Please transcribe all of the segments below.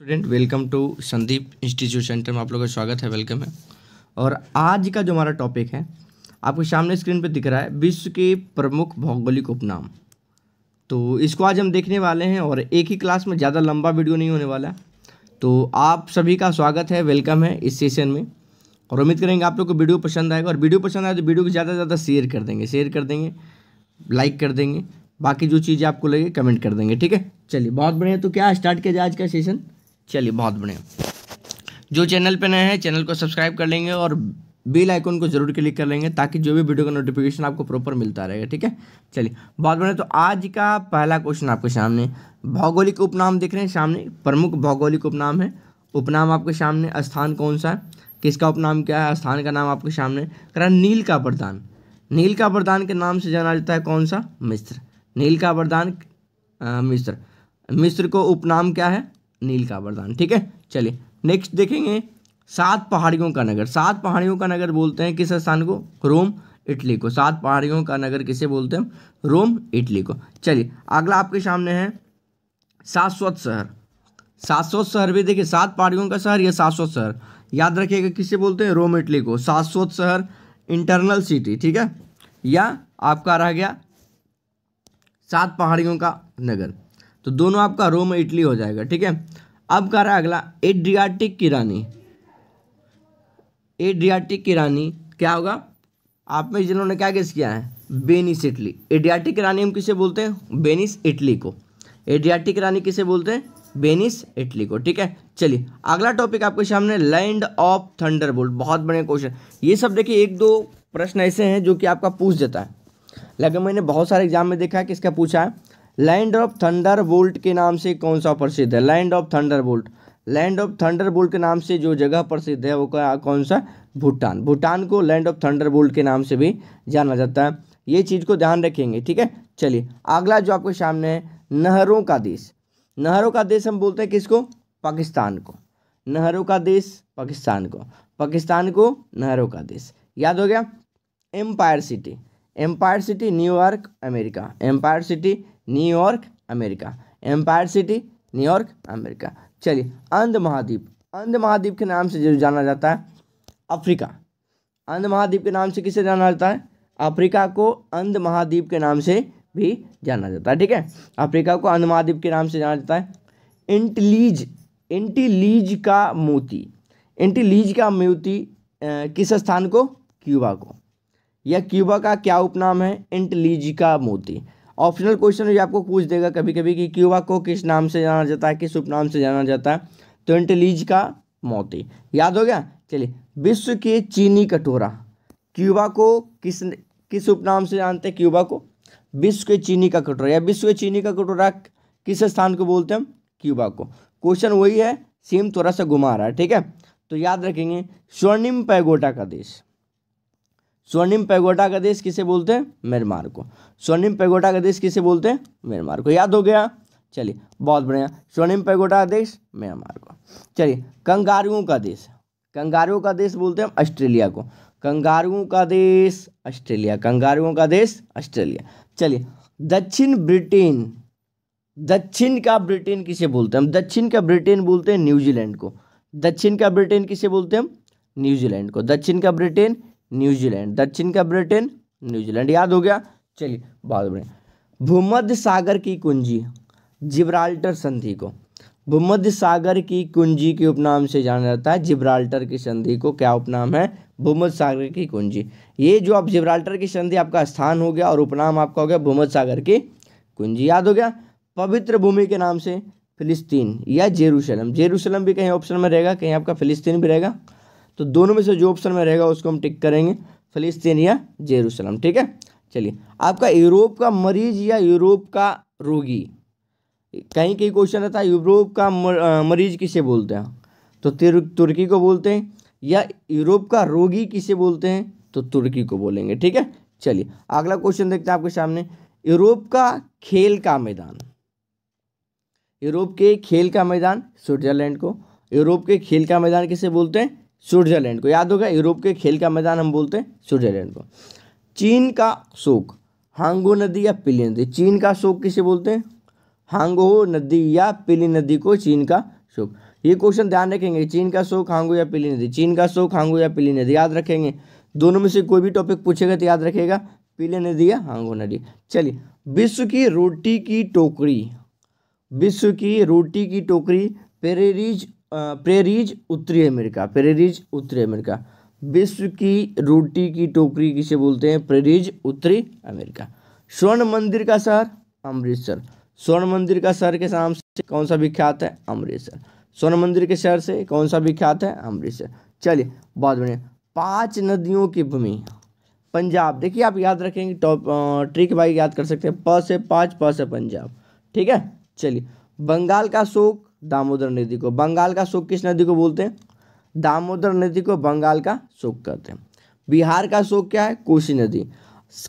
Student welcome to Sandeep institute centre में आप लोगों का स्वागत है, वेलकम है। और आज का जो हमारा टॉपिक है आपको सामने स्क्रीन पर दिख रहा है, विश्व के प्रमुख भौगोलिक उपनाम। तो इसको आज हम देखने वाले हैं और एक ही क्लास में, ज़्यादा लंबा वीडियो नहीं होने वाला। तो आप सभी का स्वागत है, वेलकम है इस सेशन में। और उम्मीद करेंगे आप लोग को वीडियो पसंद आएगा, और वीडियो पसंद आए तो वीडियो को ज़्यादा से ज़्यादा शेयर कर देंगे, लाइक कर देंगे, बाकी जो चीज़ें आपको लगे कमेंट कर देंगे, ठीक है। चलिए बहुत बढ़िया। तो क्या स्टार्ट किया जाए आज का सेशन? चलिए बहुत बढ़िया। जो चैनल पे नए हैं चैनल को सब्सक्राइब कर लेंगे और बेल आइकन को जरूर क्लिक कर लेंगे ताकि जो भी वीडियो का नोटिफिकेशन आपको प्रॉपर मिलता रहेगा, ठीक है। चलिए बहुत बढ़िया। तो आज का पहला क्वेश्चन आपके सामने, भौगोलिक उपनाम दिख रहे हैं सामने, प्रमुख भौगोलिक उपनाम है। उपनाम आपके सामने, स्थान कौन सा है, किसका उपनाम क्या है, स्थान का नाम आपके सामने करा। नील का वरदान, नील का वरदान के नाम से जाना जाता है कौन सा? मिस्र। नील का वरदान मिस्र, मिस्र को उपनाम क्या है? नील का वरदान, ठीक है। चलिए नेक्स्ट देखेंगे, 7 पहाड़ियों का नगर। 7 पहाड़ियों का नगर बोलते हैं किस स्थान को? रोम, इटली को। 7 पहाड़ियों का नगर किसे बोलते हैं? रोम, इटली को। चलिए अगला आपके सामने है शाश्वत शहर। शाश्वत शहर भी देखिए, 7 पहाड़ियों का शहर, यह शाश्वत शहर याद रखिएगा किसे बोलते हैं? रोम, इटली को। शाश्वत शहर, इंटरनल सिटी, ठीक है। या आपका रह गया 7 पहाड़ियों का नगर, तो दोनों आपका रोम इटली हो जाएगा, ठीक है। अब कर रहा है अगला, एड्रियाटिक की रानी। एड्रियाटिक की रानी क्या होगा? आप में जिन्होंने क्या गेस किया है? Venice, Italy. एड्रियाटिक की रानी हम किसे बोलते हैं? वेनिस, इटली को। एड्रियाटिक रानी किसे बोलते हैं? वेनिस, इटली को, ठीक है। चलिए अगला टॉपिक आपके सामने, लैंड ऑफ थंडरबोल्ट। बहुत बड़े क्वेश्चन ये सब देखिए, 1-2 प्रश्न ऐसे हैं जो कि आपका पूछ देता है, लेकिन मैंने बहुत सारे एग्जाम में देखा है किसका पूछा है। लैंड ऑफ थंडरबोल्ट के नाम से कौन सा प्रसिद्ध है? Land of Thunderbolt, land of Thunderbolt के नाम से जो जगह प्रसिद्ध है वो कौन सा? भूटान। भूटान को लैंड ऑफ थंडरबोल्ट के नाम से भी जाना जाता है, ये चीज़ को ध्यान रखेंगे, ठीक है। चलिए अगला जो आपके सामने है, नहरों का देश। नहरों का देश हम बोलते हैं किसको? पाकिस्तान को। नहरों का देश पाकिस्तान को, पाकिस्तान को नहरों का देश, याद हो गया। Empire city, empire city New York, America. Empire city New York, America. Empire city New York, America. चलिए अंध महाद्वीप, अंध महाद्वीप के नाम से जो जाना जाता है अफ्रीका। अंध महाद्वीप के नाम से किसे जाना जाता है? अफ्रीका को अंध महाद्वीप के नाम से भी जाना जाता है, ठीक है। अफ्रीका को अंध महाद्वीप के नाम से जाना जाता है। एंटीलीज, एंटीलीज का मोती, एंटीलीज का मोती किस स्थान को? क्यूबा को। यह क्यूबा का क्या उपनाम है? एंटीलीज का मोती। ऑप्शनल क्वेश्चन ये आपको पूछ देगा कभी कभी कि क्यूबा को किस नाम से जाना जाता है, किस उपनाम से जाना जाता है, तो एंटीलीज का मोती, याद हो गया। चलिए विश्व के चीनी कटोरा, क्यूबा को किस उपनाम से जानते हैं? क्यूबा को विश्व के चीनी का कटोरा, या विश्व के चीनी का कटोरा किस स्थान को बोलते हैं हम? क्यूबा को। क्वेश्चन वही है, सेम थोड़ा सा घुमा रहा है, ठीक है। तो याद रखेंगे, स्वर्णिम पैगोडा का देश, स्वर्णिम पैगोडा का देश किसे बोलते हैं? म्यांमार को। स्वर्णिम पैगोडा का देश किसे बोलते हैं? म्यांमार को, याद हो गया। चलिए बहुत बढ़िया, स्वर्णिम पैगोडा का देश म्यांमार को। चलिए कंगारुओं का देश, कंगारुओं का देश बोलते हैं ऑस्ट्रेलिया को। कंगारुओं का देश ऑस्ट्रेलिया, कंगारुओं का देश ऑस्ट्रेलिया। चलिए दक्षिण ब्रिटेन, दक्षिण का ब्रिटेन किसे बोलते हैं हम? दक्षिण का ब्रिटेन बोलते हैं न्यूजीलैंड को। दक्षिण का ब्रिटेन किसे बोलते हैं हम? न्यूजीलैंड को। दक्षिण का ब्रिटेन न्यूजीलैंड, दक्षिण का ब्रिटेन न्यूजीलैंड, याद हो गया। चलिए बहुत बढ़िया। भूमध्य सागर की कुंजी, जिब्राल्टर संधि को, भूमध्य सागर की कुंजी के उपनाम से जाना जाता है। जिब्राल्टर की संधि को क्या उपनाम है? भूमध्य सागर की कुंजी। ये जो अब जिब्राल्टर की संधि आपका स्थान हो गया और उपनाम आपका हो गया भूमध्य सागर की कुंजी, याद हो गया। पवित्र भूमि के नाम से फिलिस्तीन या जेरूशलम, जेरूशलम भी कहीं ऑप्शन में रहेगा, कहीं आपका फिलिस्तीन भी रहेगा, तो दोनों में से जो ऑप्शन में रहेगा उसको हम टिक करेंगे, फिलिस्तीन या जेरूशलम, ठीक है। चलिए आपका यूरोप का मरीज या यूरोप का रोगी, कहीं कहीं क्वेश्चन रहता है यूरोप का मरीज किसे बोलते हैं? तो तुर्की को बोलते हैं। या यूरोप का रोगी किसे बोलते हैं? तो तुर्की को बोलेंगे, ठीक है। चलिए अगला क्वेश्चन देखते हैं आपके सामने, यूरोप का खेल का मैदान, यूरोप के खेल का मैदान स्विट्जरलैंड को। यूरोप के खेल का मैदान किसे बोलते हैं? स्विट्जरलैंड को, याद होगा। यूरोप के खेल का मैदान हम बोलते हैं स्विट्जरलैंड को। चीन का शोक, हांगो नदी या पिली नदी, चीन का शोक किसे बोलते हैं? हांगो नदी या पिली नदी को चीन का शोक। ये क्वेश्चन ध्यान रखेंगे, चीन का शोक, हांगू या पीली नदी, चीन का शोक, हांगू या पीली नदी, याद रखेंगे। दोनों में से कोई भी टॉपिक पूछेगा तो याद रखेगा पीली नदी या हांगू नदी। चलिए, विश्व की रोटी की टोकरी, विश्व की रोटी की टोकरी प्रेरीज उत्तरी अमेरिका, प्रेरीज उत्तरी अमेरिका। विश्व की रोटी की टोकरी किसे बोलते हैं? प्रेरीज उत्तरी अमेरिका। स्वर्ण मंदिर का शहर अमृतसर, स्वर्ण मंदिर का शहर के नाम से कौन सा विख्यात है? अमृतसर। स्वर्ण मंदिर के शहर से कौन सा विख्यात है? अमृतसर। चलिए, बहुत बढ़िया। 5 नदियों की भूमि पंजाब, देखिए आप याद रखेंगे, टॉप ट्रिक वाइज याद कर सकते हैं, प से 5, प से पंजाब, ठीक है। चलिए, बंगाल का शोक दामोदर नदी को, बंगाल का शोक किस नदी को बोलते हैं? दामोदर नदी को बंगाल का शोक कहते हैं। बिहार का शोक क्या है? कोसी नदी।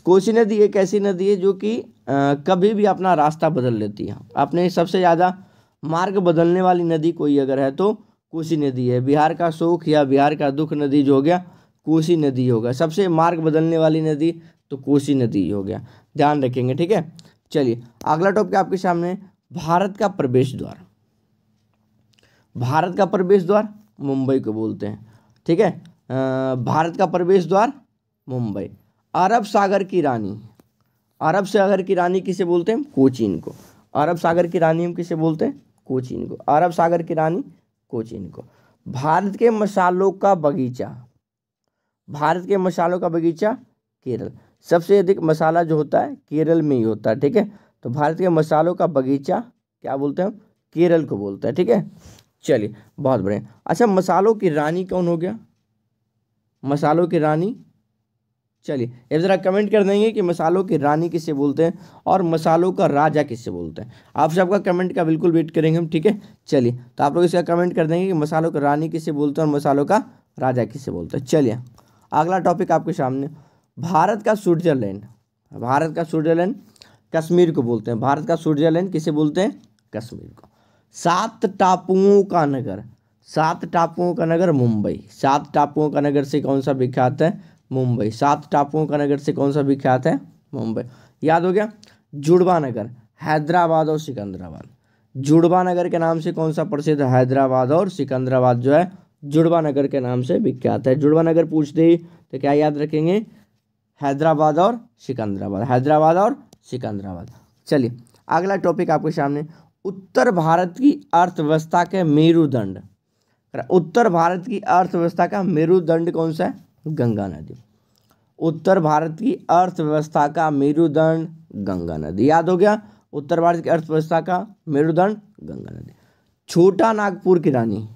कोसी नदी एक ऐसी नदी है जो कि कभी भी अपना रास्ता बदल लेती है। अपने सबसे ज़्यादा मार्ग बदलने वाली नदी कोई अगर है तो कोसी नदी है। बिहार का शोक या बिहार का दुख नदी जो हो गया कोसी नदी होगा। सबसे मार्ग बदलने वाली नदी तो कोसी नदी हो गया, ध्यान रखेंगे, ठीक है। चलिए, अगला टॉपिक आपके सामने, भारत का प्रवेश द्वार, भारत का प्रवेश द्वार मुंबई को बोलते हैं, ठीक है। भारत का प्रवेश द्वार मुंबई। अरब सागर की रानी, अरब सागर की रानी किसे बोलते हैं? कोचीन को। अरब सागर की रानी हम किसे बोलते हैं? कोचीन को। अरब सागर की रानी कोचीन को। भारत के मसालों का बगीचा, भारत के मसालों का बगीचा केरल। सबसे अधिक मसाला जो होता है केरल में ही होता है, ठीक है। तो भारत के मसालों का बगीचा क्या बोलते हैं? केरल को बोलते हैं, ठीक है। चलिए, बहुत बढ़िया। अच्छा, मसालों की रानी कौन हो गया? मसालों की रानी, चलिए अब ज़रा कमेंट कर देंगे कि मसालों की रानी किसे बोलते हैं और मसालों का राजा किसे बोलते हैं। आप सबका कमेंट का बिल्कुल वेट करेंगे हम, ठीक है। चलिए, तो आप लोग इसका कमेंट कर देंगे कि मसालों की रानी किसे बोलते हैं और मसालों का राजा किसे बोलते हैं। चलिए, अगला टॉपिक आपके सामने, भारत का स्विट्जरलैंड, भारत का स्विट्जरलैंड कश्मीर को बोलते हैं। भारत का स्विट्जरलैंड किसे बोलते हैं? कश्मीर को। 7 टापुओं का नगर, 7 टापुओं का नगर मुंबई। 7 टापुओं का नगर से कौन सा विख्यात है? मुंबई। 7 टापुओं का नगर से कौन सा विख्यात है? मुंबई। याद हो गया। जुड़वा नगर हैदराबाद और सिकंदराबाद, जुड़वा नगर के नाम से कौन सा प्रसिद्ध? हैदराबाद और सिकंदराबाद जो है जुड़वा नगर के नाम से विख्यात है। जुड़वा नगर पूछते ही तो क्या याद रखेंगे? हैदराबाद और सिकंदराबाद, हैदराबाद और सिकंदराबाद। चलिए, अगला टॉपिक आपके सामने, उत्तर भारत की अर्थव्यवस्था के मेरुदंड, उत्तर भारत की अर्थव्यवस्था का मेरुदंड कौन सा है? गंगा नदी। उत्तर भारत की अर्थव्यवस्था का मेरुदंड गंगा नदी। याद हो गया, उत्तर भारत की अर्थव्यवस्था का मेरुदंड गंगा नदी। छोटा नागपुर की रानी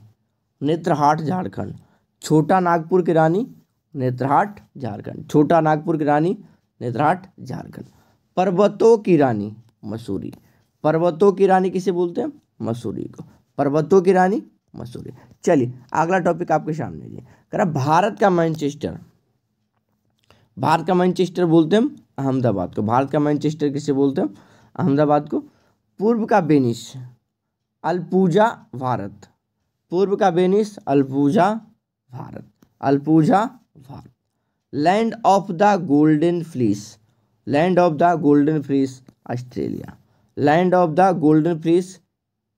नेत्रहाट झारखंड, छोटा नागपुर की रानी नेत्रहाट झारखंड, छोटा नागपुर की रानी नेत्रहाट झारखंड। पर्वतों की रानी मसूरी, पर्वतों की रानी किसे बोलते हैं? मसूरी को। पर्वतों की रानी मसूरी। चलिए, अगला टॉपिक आपके सामने जी, कह भारत का मैनचेस्टर, भारत का मैनचेस्टर बोलते हैं हम अहमदाबाद को। भारत का मैनचेस्टर किसे बोलते हैं? अहमदाबाद को। पूर्व का वेनिस अल्पुजा भारत, पूर्व का Venice Alappuzha Bharat, Alappuzha Bharat. Land of the golden fleece, land of the golden fleece Australia, land of the golden fleece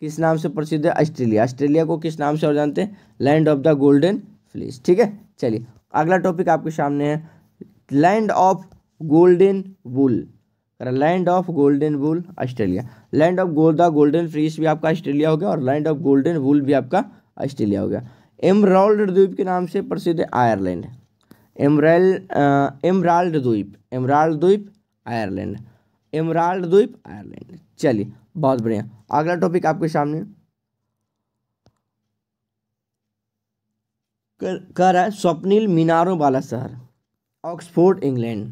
किस नाम से प्रसिद्ध है? ऑस्ट्रेलिया। ऑस्ट्रेलिया को किस नाम से और जानते हैं? Land of the golden fleece, ठीक है। चलिए, अगला टॉपिक आपके सामने है, land of golden wool, land of golden wool Australia. Land of the golden fleece भी आपका ऑस्ट्रेलिया हो गया और लैंड ऑफ गोल्डन वुल भी आपका ऑस्ट्रेलिया हो गया। एमराल्ड द्वीप के नाम से प्रसिद्ध है आयरलैंड, एमराल्ड द्वीप, एमराल्ड द्वीप आयरलैंड, एमराल्ड द्वीप आयरलैंड। चलिए, बहुत बढ़िया। अगला टॉपिक आपके सामने कर है, स्वप्निल मीनारों वाला शहर ऑक्सफोर्ड इंग्लैंड।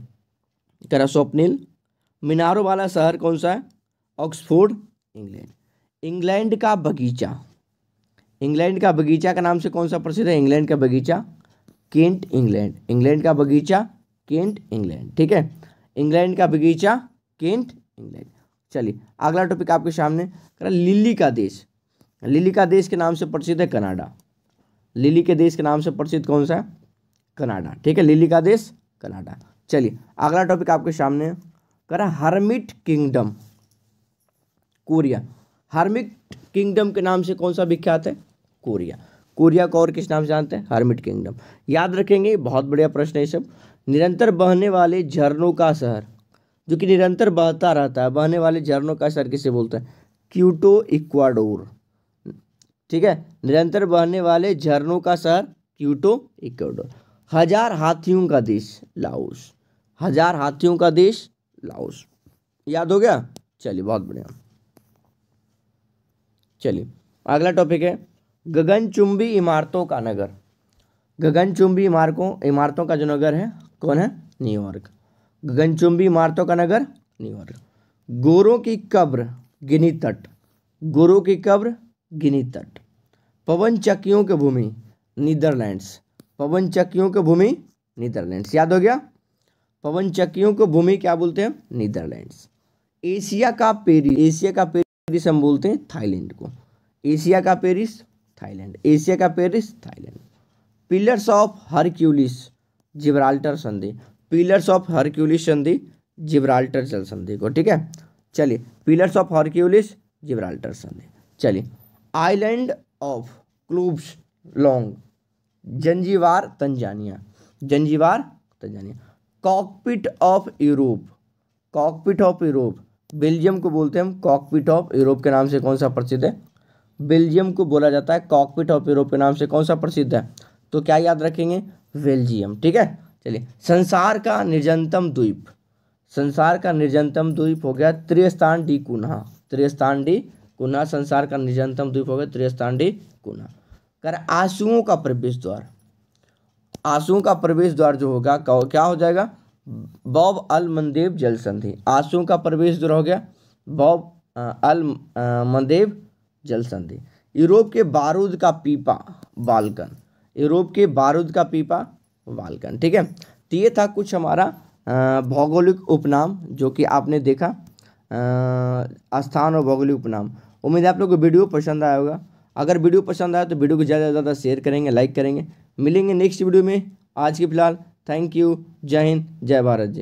कह रहा स्वप्निल मीनारों वाला शहर कौन सा है? Oxford England. इंग्लैंड का बगीचा, इंग्लैंड का बगीचा का नाम से कौन सा प्रसिद्ध है? इंग्लैंड का बगीचा केंट इंग्लैंड, इंग्लैंड का बगीचा केंट इंग्लैंड, ठीक है। इंग्लैंड का बगीचा केंट इंग्लैंड। चलिए, अगला टॉपिक आपके सामने, लिली का देश, लिली का देश के नाम से प्रसिद्ध है कनाडा। लिली के देश के नाम से प्रसिद्ध कौन सा है? कनाडा, ठीक है। लिली का देश कनाडा। चलिए, अगला टॉपिक आपके सामने hermit kingdom Korea, hermit kingdom के नाम से कौन सा विख्यात है? कोरिया। कोरिया को और किस नाम से जानते हैं? Hermit kingdom. याद रखेंगे, बहुत बढ़िया प्रश्न है ये सब। निरंतर बहने वाले झरनों का शहर, जो कि निरंतर बहता रहता है, बहने वाले झरनों का शहर किसे बोलते हैं? Quito, Ecuador. ठीक है, निरंतर बहने वाले झरनों का शहर क्यूटो, इक्वाडोर। 1000 हाथियों का देश लाओस। 1000 हाथियों का देश लाओस। याद हो गया? चलिए, बहुत बढ़िया। चलिए, अगला टॉपिक है गगनचुंबी इमारतों का नगर। गगनचुंबी इमारतों का जो नगर है कौन है? न्यूयॉर्क। गगनचुंबी इमारतों का नगर न्यूयॉर्क। गोरों की कब्र गिनी तट। गोरों की कब्र गिनी तट। पवन चक्कियों की भूमि नीदरलैंड्स। पवन चक्कियों की भूमि नीदरलैंड्स। याद हो गया? पवन चक्कियों को भूमि क्या बोलते हैं? नीदरलैंड्स। एशिया का पेरिस हम बोलते हैं थाईलैंड को। एशिया का पेरिस थाईलैंड। एशिया का Paris Thailand. Pillars of Hercules Gibraltar संधि। पिलर्स ऑफ हरक्यूलिस संधि जिब्राल्टर जल संधि को। ठीक है, चलिए, पिलर्स ऑफ हरक्यूलिस जिब्राल्टर संधि। चलिए, आइलैंड ऑफ क्लूब्स लॉन्ग Zanzibar Tanzania. Zanzibar Tanzania. Cockpit of Europe. Cockpit of Europe Belgium को बोलते हैं हम। कॉकपिट ऑफ यूरोप के नाम से कौन सा प्रसिद्ध है? बेल्जियम को बोला जाता है। कॉकपिट ऑफ यूरोप के नाम से कौन सा प्रसिद्ध है? तो क्या याद रखेंगे? बेल्जियम। ठीक है, चलिए, संसार का निर्जनतम द्वीप। संसार का निर्जनतम द्वीप हो गया Tristan D Cunha. Tristan D Cunha संसार का निर्जनतम द्वीप हो गया त्रिस्तान डी कुन्हा। कर आंसुओं का प्रवेश द्वार। आंसुओं का प्रवेश द्वार जो होगा क्या हो जाएगा? बॉब अल मंदेब जल संधि। आंसुओं का प्रवेश द्वार हो गया बॉब अल मंदेब जल संधि। यूरोप के बारूद का पीपा बाल्कन। यूरोप के बारूद का पीपा बाल्कन। ठीक है, तो ये था कुछ हमारा भौगोलिक उपनाम जो कि आपने देखा, स्थान और भौगोलिक उपनाम। उम्मीद है आप लोग को वीडियो पसंद आया होगा। अगर वीडियो पसंद आया तो वीडियो को ज़्यादा से ज़्यादा शेयर करेंगे, लाइक करेंगे। मिलेंगे नेक्स्ट वीडियो में। आज के फिलहाल थैंक यू। जय हिंद, जय भारत जी।